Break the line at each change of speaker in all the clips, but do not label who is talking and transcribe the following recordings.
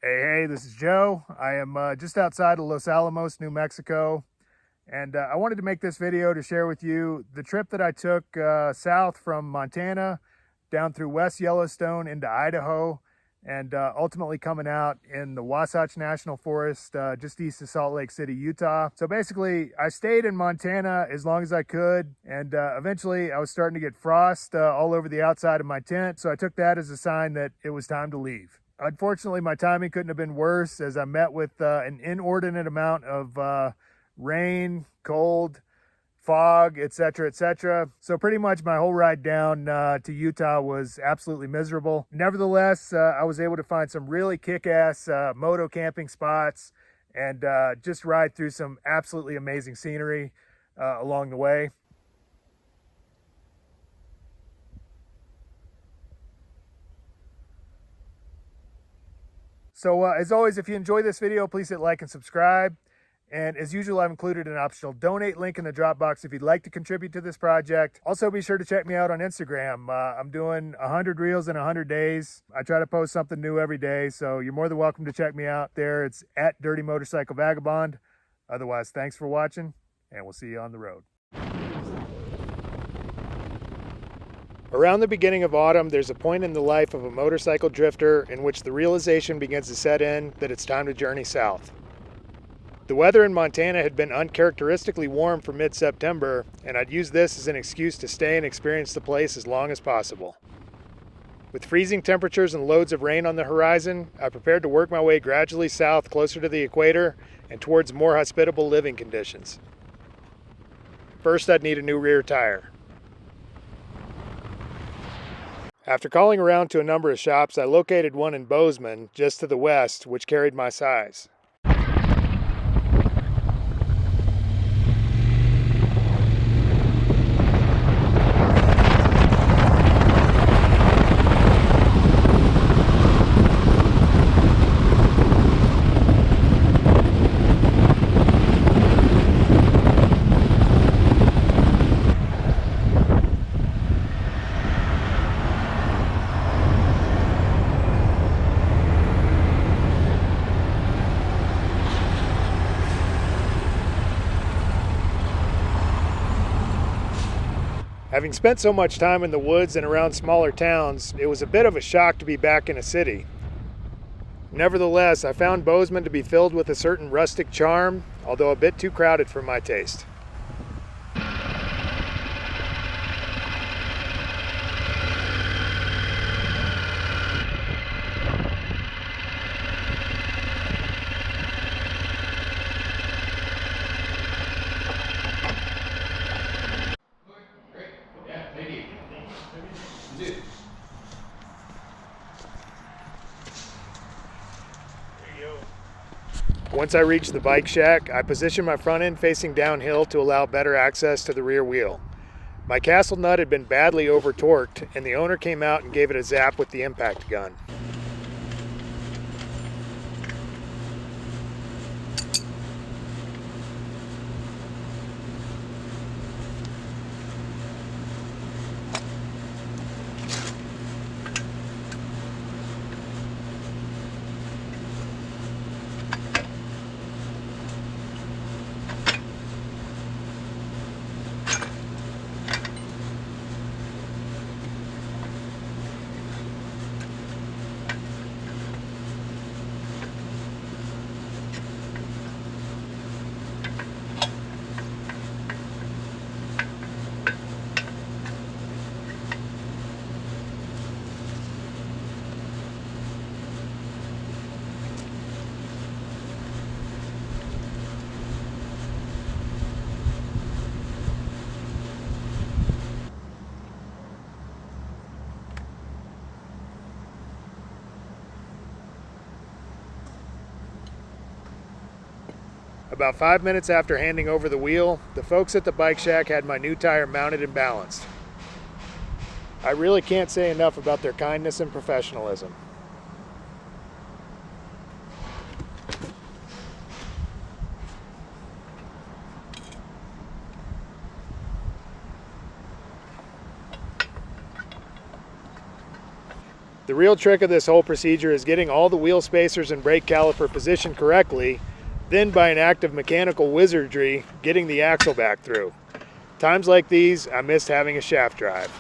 Hey, this is Joe. I am just outside of Los Alamos, New Mexico, and I wanted to make this video to share with you the trip that I took south from Montana down through West Yellowstone into Idaho, and ultimately coming out in the Wasatch National Forest just east of Salt Lake City, Utah. So basically, I stayed in Montana as long as I could, and eventually I was starting to get frost all over the outside of my tent, so I took that as a sign that it was time to leave. Unfortunately, my timing couldn't have been worse, as I met with an inordinate amount of rain, cold, fog, etc., etc. So pretty much my whole ride down to Utah was absolutely miserable. Nevertheless, I was able to find some really kick-ass moto camping spots and just ride through some absolutely amazing scenery along the way. So as always, if you enjoy this video, please hit like and subscribe. And as usual, I've included an optional donate link in the drop box if you'd like to contribute to this project. Also, be sure to check me out on Instagram. I'm doing 100 reels in 100 days. I try to post something new every day, so you're more than welcome to check me out there. It's at Dirty Motorcycle Vagabond. Otherwise, thanks for watching, and we'll see you on the road. Around the beginning of autumn, there's a point in the life of a motorcycle drifter in which the realization begins to set in that it's time to journey south. The weather in Montana had been uncharacteristically warm for mid-September, and I'd used this as an excuse to stay and experience the place as long as possible. With freezing temperatures and loads of rain on the horizon, I prepared to work my way gradually south closer to the equator and towards more hospitable living conditions. First, I'd need a new rear tire. After calling around to a number of shops, I located one in Bozeman, just to the west, which carried my size. Having spent so much time in the woods and around smaller towns, it was a bit of a shock to be back in a city. Nevertheless, I found Bozeman to be filled with a certain rustic charm, although a bit too crowded for my taste. Once I reached the bike shack, I positioned my front end facing downhill to allow better access to the rear wheel. My castle nut had been badly over-torqued, and the owner came out and gave it a zap with the impact gun. About 5 minutes after handing over the wheel, the folks at the bike shack had my new tire mounted and balanced. I really can't say enough about their kindness and professionalism. The The real trick of this whole procedure is getting all the wheel spacers and brake caliper positioned correctly, then by an act of mechanical wizardry, getting the axle back through. Times like these, I missed having a shaft drive.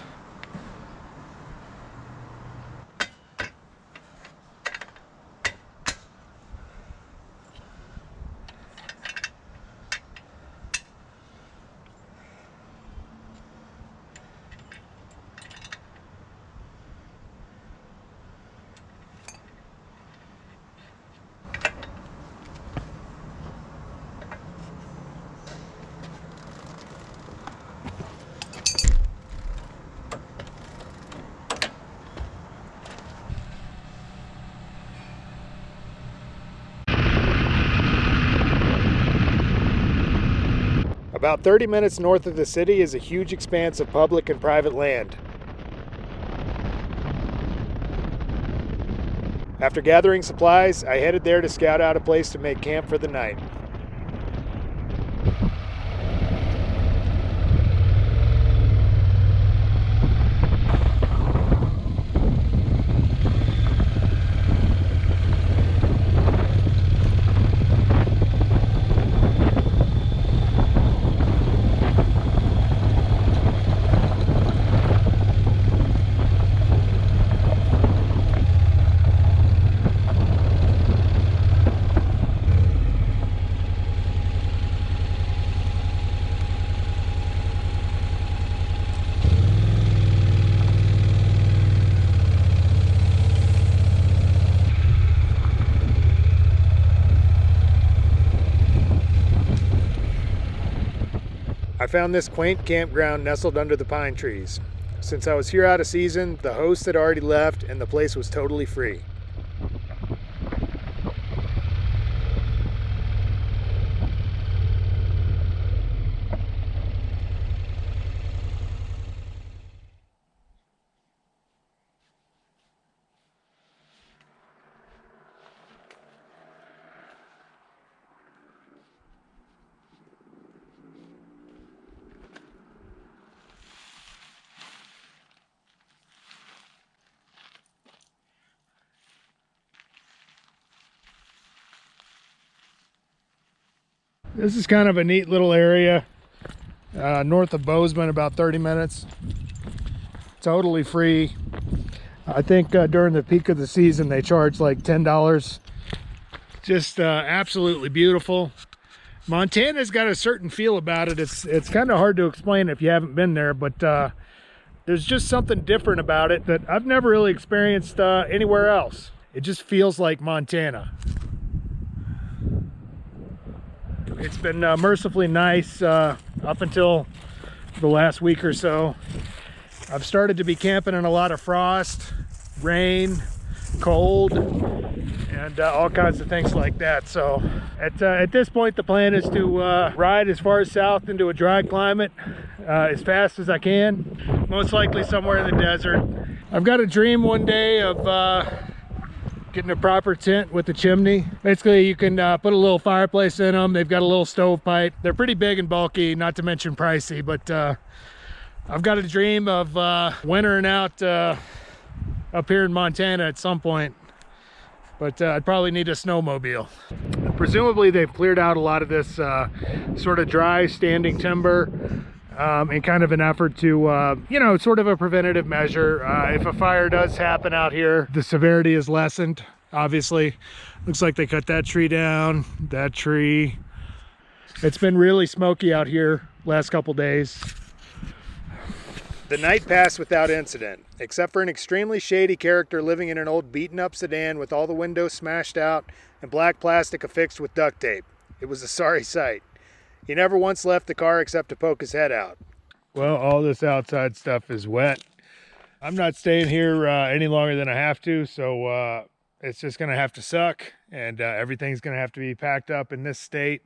About 30 minutes north of the city is a huge expanse of public and private land. After gathering supplies, I headed there to scout out a place to make camp for the night. I found this quaint campground nestled under the pine trees. Since I was here out of season, the host had already left and the place was totally free. This is kind of a neat little area north of Bozeman, about 30 minutes. Totally free. I think during the peak of the season they charge like $10. Just absolutely beautiful. Montana's got a certain feel about it. It's kind of hard to explain if you haven't been there, but there's just something different about it that I've never really experienced anywhere else. It just feels like Montana. It's been mercifully nice up until the last week or so. I've started to be camping in a lot of frost, rain, cold, and all kinds of things like that. So at this point, the plan is to ride as far as south into a dry climate as fast as I can, most likely somewhere in the desert. I've got a dream one day of getting a proper tent with a chimney. Basically, you can put a little fireplace in them. They've got a little stovepipe. They're pretty big and bulky, not to mention pricey, but I've got a dream of wintering out up here in Montana at some point, but I'd probably need a snowmobile. Presumably, they've cleared out a lot of this sort of dry standing timber in kind of an effort to, you know, sort of a preventative measure. If a fire does happen out here, the severity is lessened, obviously. Looks like they cut that tree down, that tree. It's been really smoky out here last couple days. The night passed without incident, except for an extremely shady character living in an old beaten up sedan with all the windows smashed out and black plastic affixed with duct tape. It was a sorry sight. He never once left the car except to poke his head out. Well, all this outside stuff is wet. I'm not staying here any longer than I have to, so it's just gonna have to suck, and everything's gonna have to be packed up in this state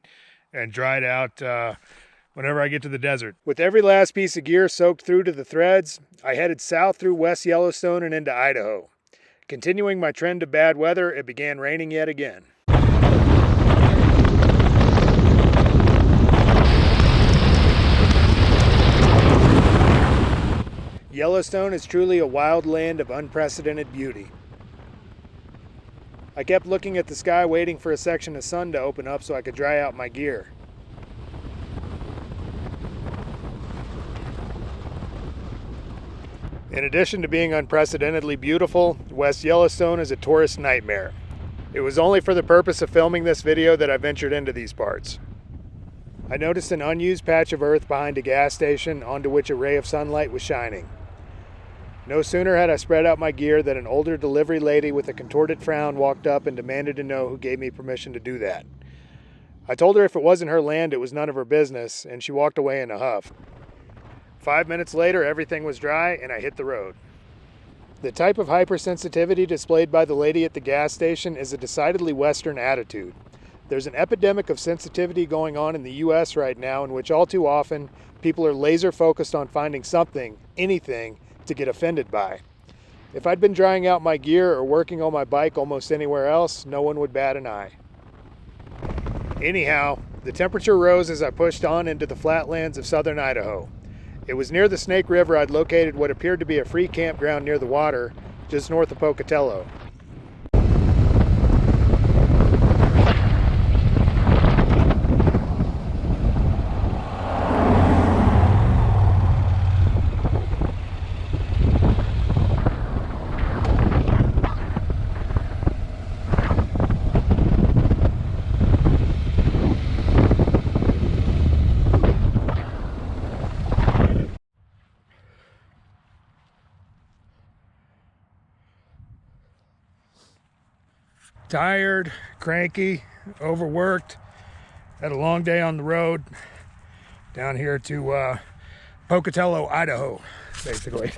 and dried out whenever I get to the desert. With every last piece of gear soaked through to the threads, I headed south through West Yellowstone and into Idaho. Continuing my trend of bad weather, it began raining yet again. Yellowstone is truly a wild land of unprecedented beauty. I kept looking at the sky, waiting for a section of sun to open up so I could dry out my gear. In addition to being unprecedentedly beautiful, West Yellowstone is a tourist nightmare. It was only for the purpose of filming this video that I ventured into these parts. I noticed an unused patch of earth behind a gas station onto which a ray of sunlight was shining. No sooner had I spread out my gear than an older delivery lady with a contorted frown walked up and demanded to know who gave me permission to do that. I told her if it wasn't her land, it was none of her business, and she walked away in a huff. 5 minutes later, everything was dry and I hit the road. The type of hypersensitivity displayed by the lady at the gas station is a decidedly Western attitude. There's an epidemic of sensitivity going on in the US right now in which all too often people are laser focused on finding something, anything, to get offended by. If I'd been drying out my gear or working on my bike almost anywhere else, no one would bat an eye. Anyhow, the temperature rose as I pushed on into the flatlands of southern Idaho. It was near the Snake River I'd located what appeared to be a free campground near the water, just north of Pocatello. Tired, cranky, overworked. Had a long day on the road down here to Pocatello, Idaho, basically.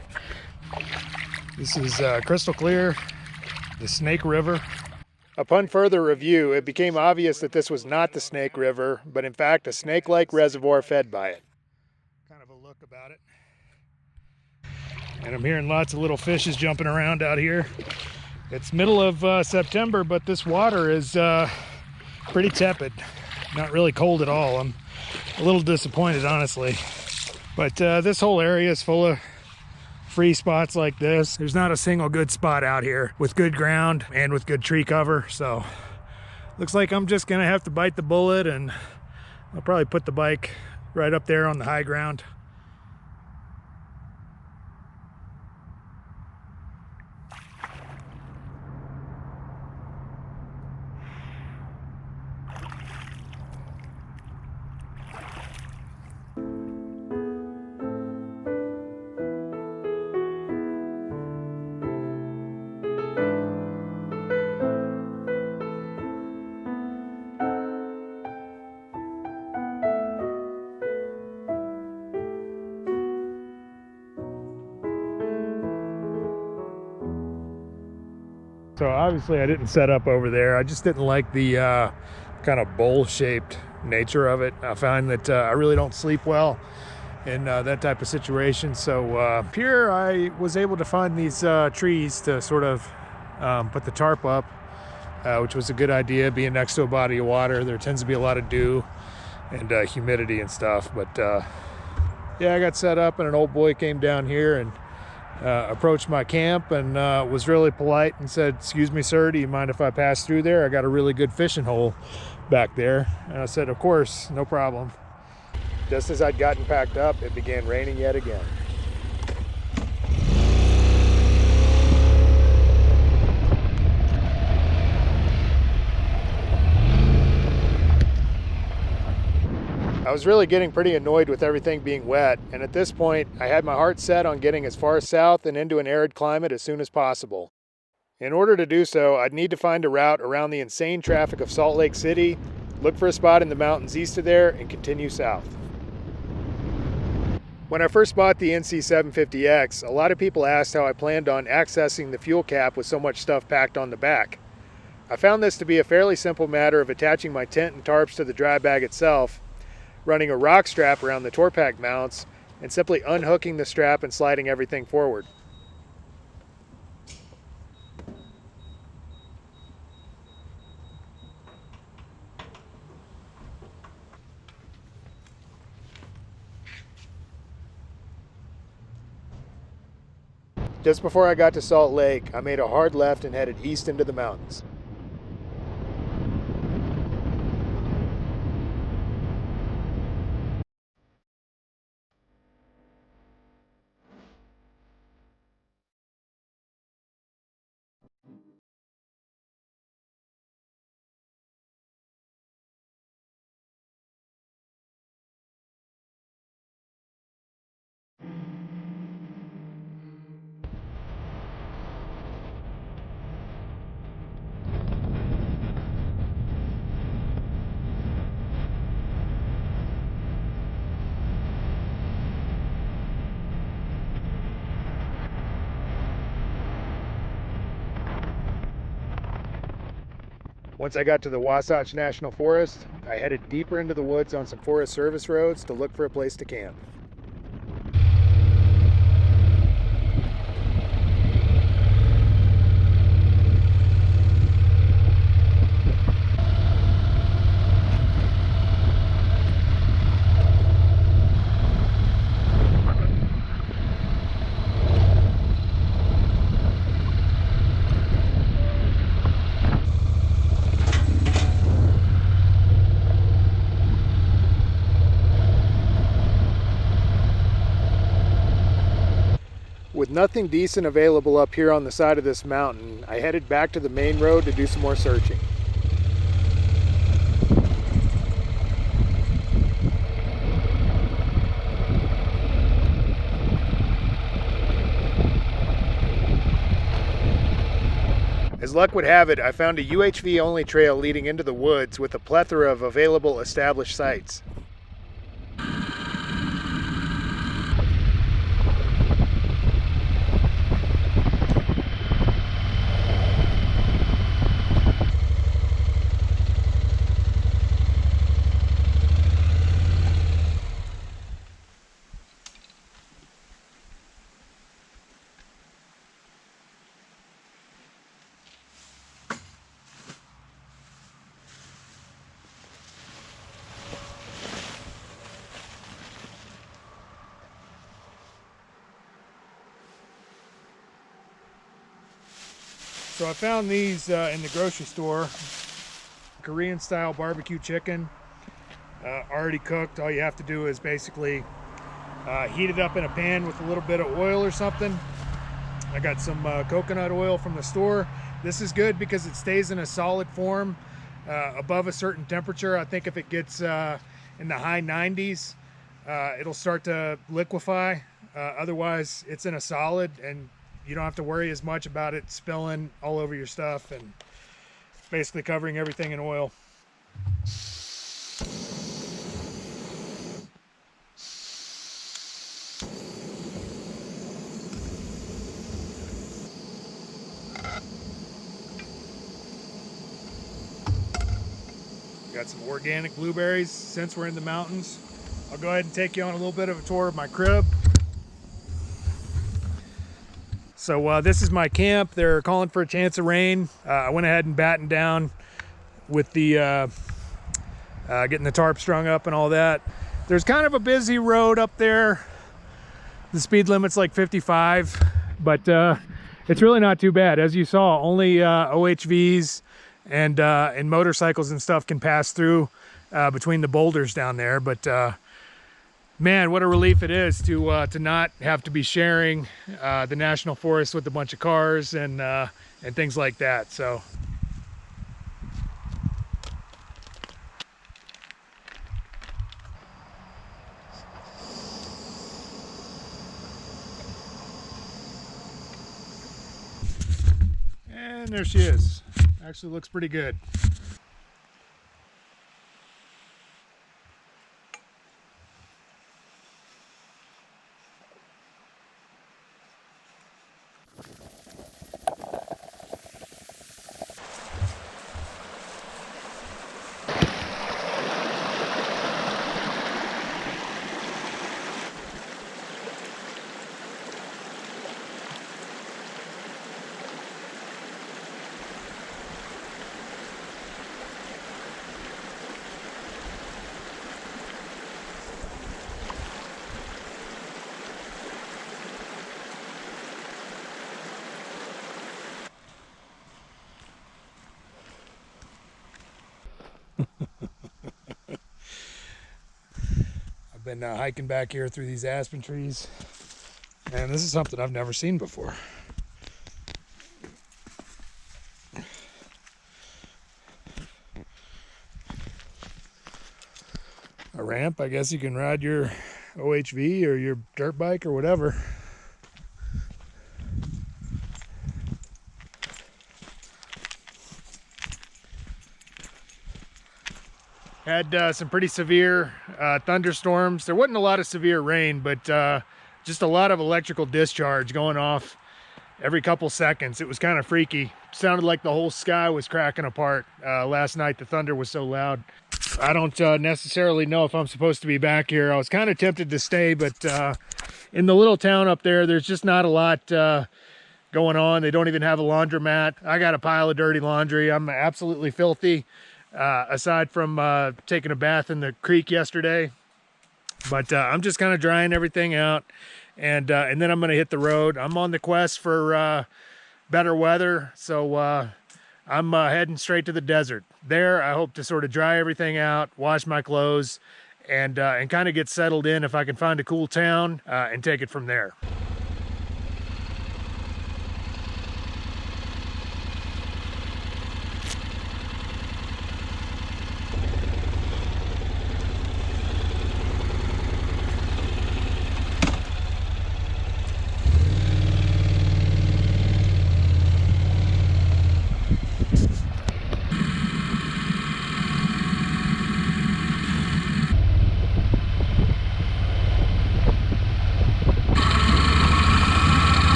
This is crystal clear, the Snake River. Upon further review, it became obvious that this was not the Snake River, but in fact a snake-like reservoir fed by it. Kind of a look about it. And I'm hearing lots of little fishes jumping around out here. It's middle of September, but this water is pretty tepid. Not really cold at all. I'm a little disappointed, honestly. But this whole area is full of free spots like this. There's not a single good spot out here with good ground and with good tree cover. So looks like I'm just gonna have to bite the bullet, and I'll probably put the bike right up there on the high ground. So obviously I didn't set up over there. I just didn't like the kind of bowl-shaped nature of it. I find that I really don't sleep well in that type of situation. So here I was able to find these trees to sort of put the tarp up, which was a good idea, being next to a body of water. There tends to be a lot of dew and humidity and stuff. But yeah, I got set up, and an old boy came down here and approached my camp and was really polite and said, "Excuse me, sir, do you mind if I pass through there? I got a really good fishing hole back there." And I said, "Of course, no problem." Just as I'd gotten packed up, it began raining yet again. I was really getting pretty annoyed with everything being wet, and at this point, I had my heart set on getting as far south and into an arid climate as soon as possible. In order to do so, I'd need to find a route around the insane traffic of Salt Lake City, look for a spot in the mountains east of there, and continue south. When I first bought the NC750X, a lot of people asked how I planned on accessing the fuel cap with so much stuff packed on the back. I found this to be a fairly simple matter of attaching my tent and tarps to the dry bag itself, running a rock strap around the Torpack mounts, and simply unhooking the strap and sliding everything forward. Just before I got to Salt Lake, I made a hard left and headed east into the mountains. Once I got to the Wasatch National Forest, I headed deeper into the woods on some Forest Service roads to look for a place to camp. With nothing decent available up here on the side of this mountain, I headed back to the main road to do some more searching. As luck would have it, I found a UHV-only trail leading into the woods with a plethora of available established sites. So I found these in the grocery store. Korean style barbecue chicken, already cooked. All you have to do is basically heat it up in a pan with a little bit of oil or something. I got some coconut oil from the store. This is good because it stays in a solid form above a certain temperature. I think if it gets in the high 90s, it'll start to liquefy. Otherwise, it's in a solid and you don't have to worry as much about it spilling all over your stuff and basically covering everything in oil. Got some organic blueberries since we're in the mountains. I'll go ahead and take you on a little bit of a tour of my crib. So this is my camp. They're calling for a chance of rain. I went ahead and battened down with the getting the tarp strung up and all that. There's kind of a busy road up there. The speed limit's like 55, but it's really not too bad. As you saw, only OHVs and motorcycles and stuff can pass through between the boulders down there. But man, what a relief it is to not have to be sharing the national forest with a bunch of cars and things like that. So and there she is. Actually looks pretty good. I've been hiking back here through these aspen trees, and this is something I've never seen before. A ramp, I guess you can ride your OHV or your dirt bike or whatever. Had some pretty severe thunderstorms. There wasn't a lot of severe rain, but just a lot of electrical discharge going off every couple seconds. It was kind of freaky. Sounded like the whole sky was cracking apart. Last night the thunder was so loud. I don't necessarily know if I'm supposed to be back here. I was kind of tempted to stay, but in the little town up there, there's just not a lot going on. They don't even have a laundromat. I got a pile of dirty laundry. I'm absolutely filthy, aside from taking a bath in the creek yesterday. But I'm just kind of drying everything out, and then I'm going to hit the road. I'm on the quest for better weather, so I'm heading straight to the desert. There, I hope to sort of dry everything out, wash my clothes, and kind of get settled in if I can find a cool town and take it from there.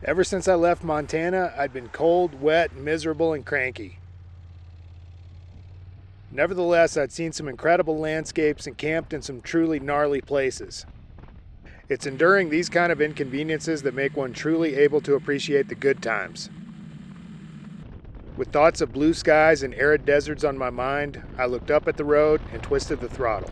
Ever since I left Montana, I'd been cold, wet, miserable, and cranky. Nevertheless, I'd seen some incredible landscapes and camped in some truly gnarly places. It's enduring these kind of inconveniences that make one truly able to appreciate the good times. With thoughts of blue skies and arid deserts on my mind, I looked up at the road and twisted the throttle.